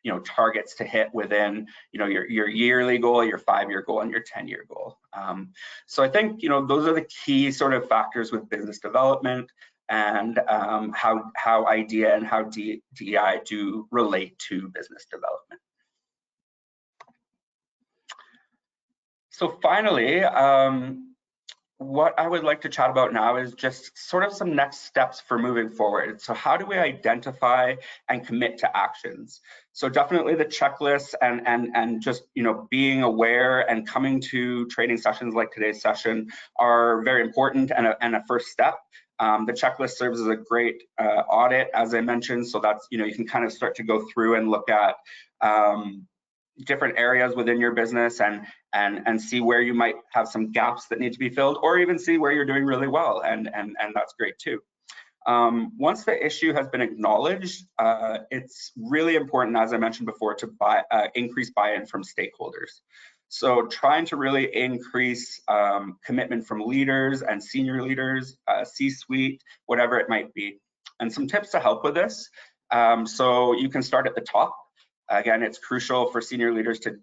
you know, targets to hit within, you know, your yearly goal, your 5-year goal, and your 10-year goal. So I think, you know, those are the key sort of factors with business development and how IDEA and how DEI do relate to business development. So finally, what I would like to chat about now is just sort of some next steps for moving forward. So how do we identify and commit to actions? So definitely the checklists and just, you know, being aware and coming to training sessions like today's session are very important and a first step. The checklist serves as a great audit, as I mentioned. So that's, you know, you can kind of start to go through and look at different areas within your business and see where you might have some gaps that need to be filled, or even see where you're doing really well, and that's great too. Once the issue has been acknowledged, it's really important, as I mentioned before, to increase buy-in from stakeholders. So trying to really increase commitment from leaders and senior leaders, C-suite, whatever it might be. And some tips to help with this. So you can start at the top. Again, it's crucial for senior leaders to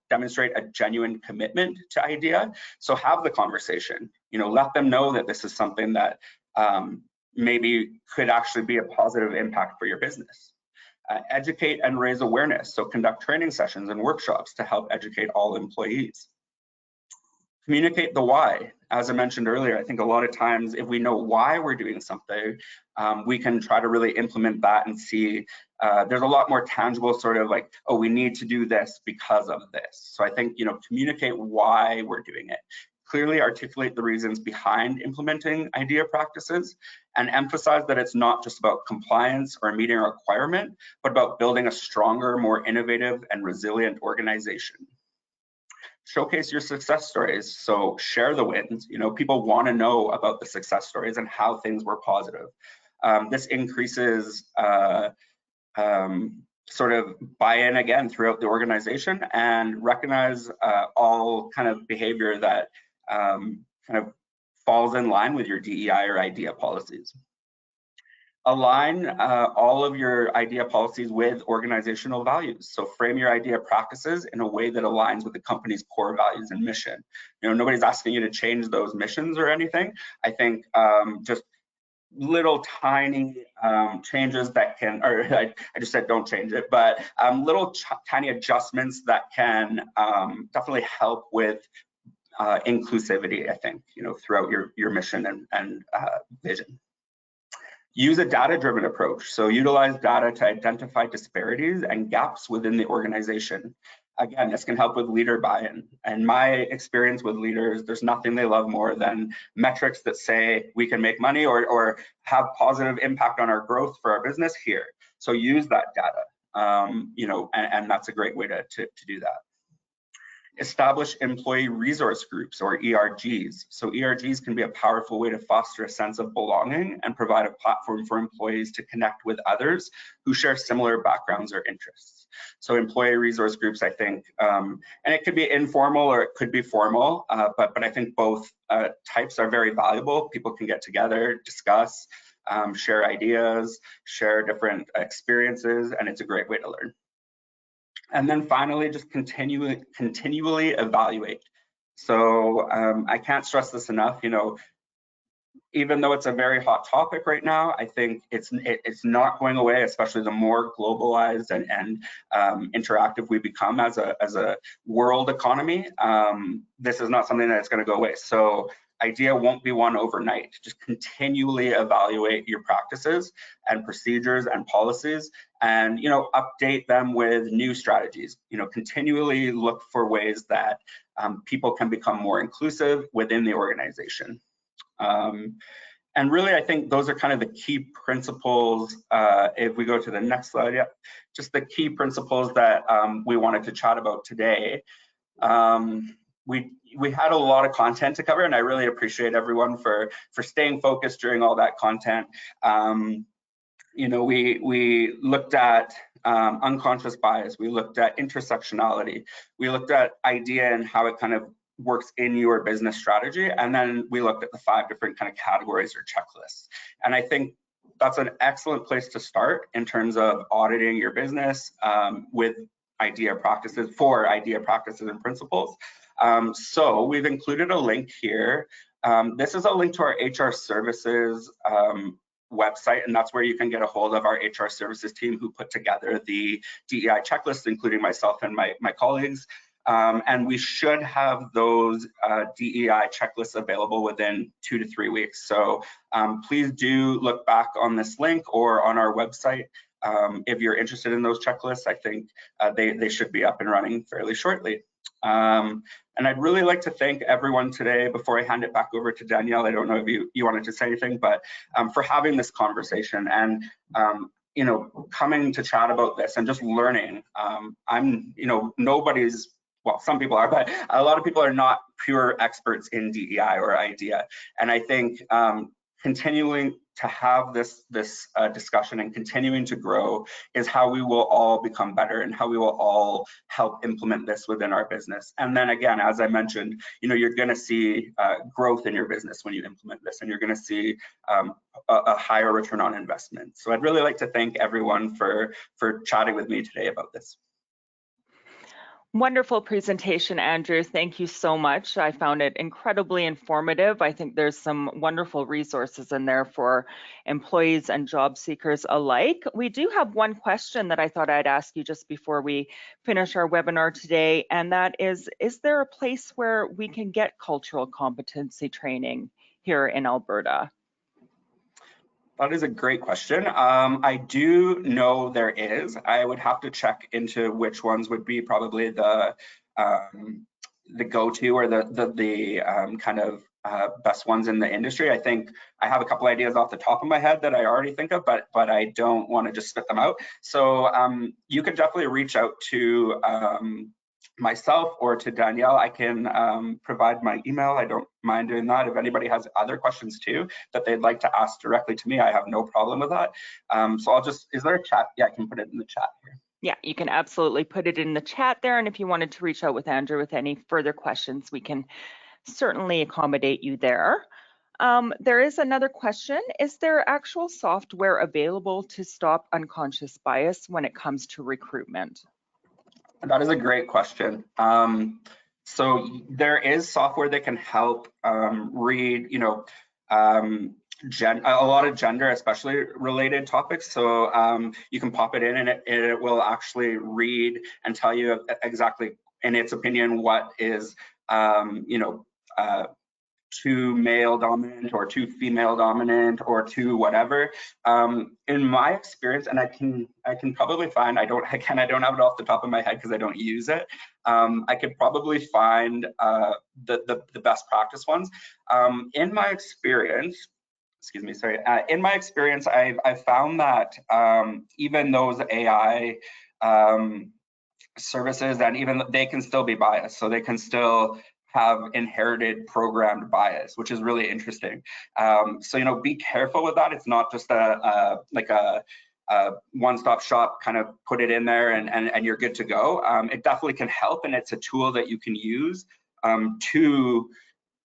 demonstrate a genuine commitment to IDEA. So have the conversation, you know, let them know that this is something that maybe could actually be a positive impact for your business. Educate and raise awareness. So conduct training sessions and workshops to help educate all employees. Communicate the why. As I mentioned earlier, I think a lot of times if we know why we're doing something, we can try to really implement that and see there's a lot more tangible sort of like, oh, we need to do this because of this. So I think, you know, communicate why we're doing it. Clearly articulate the reasons behind implementing IDEA practices, and emphasize that it's not just about compliance or meeting a requirement, but about building a stronger, more innovative and resilient organization. Showcase your success stories. So share the wins. You know, people want to know about the success stories and how things were positive. This increases sort of buy-in again throughout the organization, and recognize all kind of behavior that kind of falls in line with your DEI or IDEA policies. Align all of your IDEA policies with organizational values. So frame your IDEA practices in a way that aligns with the company's core values and mission. You know, nobody's asking you to change those missions or anything. I think just little tiny changes that can, or I just said don't change it, but little tiny adjustments that can definitely help with inclusivity, I think, throughout your mission and vision. Use a data-driven approach. So utilize data to identify disparities and gaps within the organization. Again, this can help with leader buy-in. And my experience with leaders, there's nothing they love more than metrics that say we can make money or have positive impact on our growth for our business here. So use that data, and that's a great way to do that. Establish employee resource groups, or ERGs. So ERGs can be a powerful way to foster a sense of belonging and provide a platform for employees to connect with others who share similar backgrounds or interests. So employee resource groups, I think, and it could be informal or it could be formal, but I think both types are very valuable. People can get together, discuss, share ideas, share different experiences, and it's a great way to learn. And then finally, just continually evaluate. So I can't stress this enough, even though it's a very hot topic right now, I think it's not going away, especially the more globalized and interactive we become as a world economy. This is not something that's going to go away. So IDEA won't be won overnight. Just continually evaluate your practices and procedures and policies, and update them with new strategies. Continually look for ways that people can become more inclusive within the organization. And really, I think those are kind of the key principles. If we go to the next slide, yeah, just the key principles that we wanted to chat about today. We had a lot of content to cover, and I really appreciate everyone for staying focused during all that content. We looked at unconscious bias, we looked at intersectionality, we looked at IDEA and how it kind of works in your business strategy, and then we looked at the 5 different kind of categories or checklists. And I think that's an excellent place to start in terms of auditing your business with IDEA practices and principles. So we've included a link here. This is a link to our HR services website, and that's where you can get a hold of our HR services team who put together the DEI checklist, including myself and my colleagues. And we should have those DEI checklists available within 2 to 3 weeks. So please do look back on this link or on our website if you're interested in those checklists. I think they should be up and running fairly shortly. And I'd really like to thank everyone today. Before I hand it back over to Danielle, I don't know if you wanted to say anything, but for having this conversation and coming to chat about this and just learning. Nobody's, well, some people are, but a lot of people are not pure experts in DEI or IDEA. And I think continuing to have this discussion and continuing to grow is how we will all become better and how we will all help implement this within our business. And then again, as I mentioned, you're going to see growth in your business when you implement this, and you're going to see a higher return on investment. So I'd really like to thank everyone for chatting with me today about this. Wonderful presentation, Andrew. Thank you so much. I found it incredibly informative. I think there's some wonderful resources in there for employees and job seekers alike. We do have one question that I thought I'd ask you just before we finish our webinar today, and that is there a place where we can get cultural competency training here in Alberta? That is a great question. I do know there is. I would have to check into which ones would be probably the go-to or the kind of best ones in the industry. I think I have a couple ideas off the top of my head that I already think of, but I don't want to just spit them out. So you can definitely reach out to myself or to Danielle. I can provide my email. I don't mind doing that. If anybody has other questions too that they'd like to ask directly to me, I have no problem with that. So I'll just, is there a chat? Yeah, I can put it in the chat here. Yeah, you can absolutely put it in the chat there. And if you wanted to reach out with Andrew with any further questions, we can certainly accommodate you there. There is another question. Is there actual software available to stop unconscious bias when it comes to recruitment? That is a great question. So there is software that can help read, a lot of gender, especially related topics. So you can pop it in and it will actually read and tell you exactly, in its opinion, what is, too male dominant or too female dominant or too whatever. In my experience, and I can probably find, I don't have it off the top of my head because I don't use it. I could probably find the best practice ones. In my experience, in my experience, I've found that even those AI services, and even they can still be biased, so they can still have inherited programmed bias, which is really interesting. So be careful with that. It's not just a one-stop shop, kind of put it in there and you're good to go. It definitely can help, and it's a tool that you can use to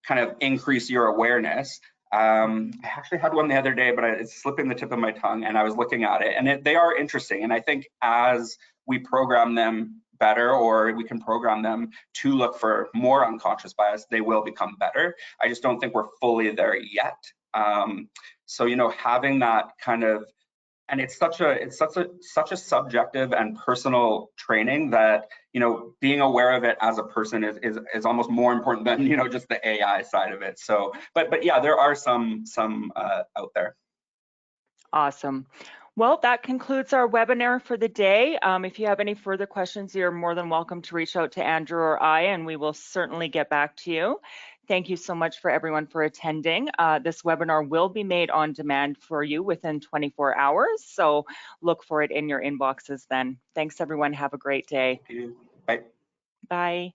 kind of increase your awareness. I actually had one the other day, but it's slipping the tip of my tongue, and I was looking at it, and they are interesting. And I think as we program them better, or we can program them to look for more unconscious bias, they will become better. I just don't think we're fully there yet. So having that kind of, and it's such a subjective and personal training that being aware of it as a person is almost more important than just the AI side of it. So but yeah, there are some out there. Awesome. Well, that concludes our webinar for the day. If you have any further questions, you're more than welcome to reach out to Andrew or I, and we will certainly get back to you. Thank you so much for everyone for attending. This webinar will be made on demand for you within 24 hours, so look for it in your inboxes then. Thanks, everyone. Have a great day. Thank you. Bye. Bye.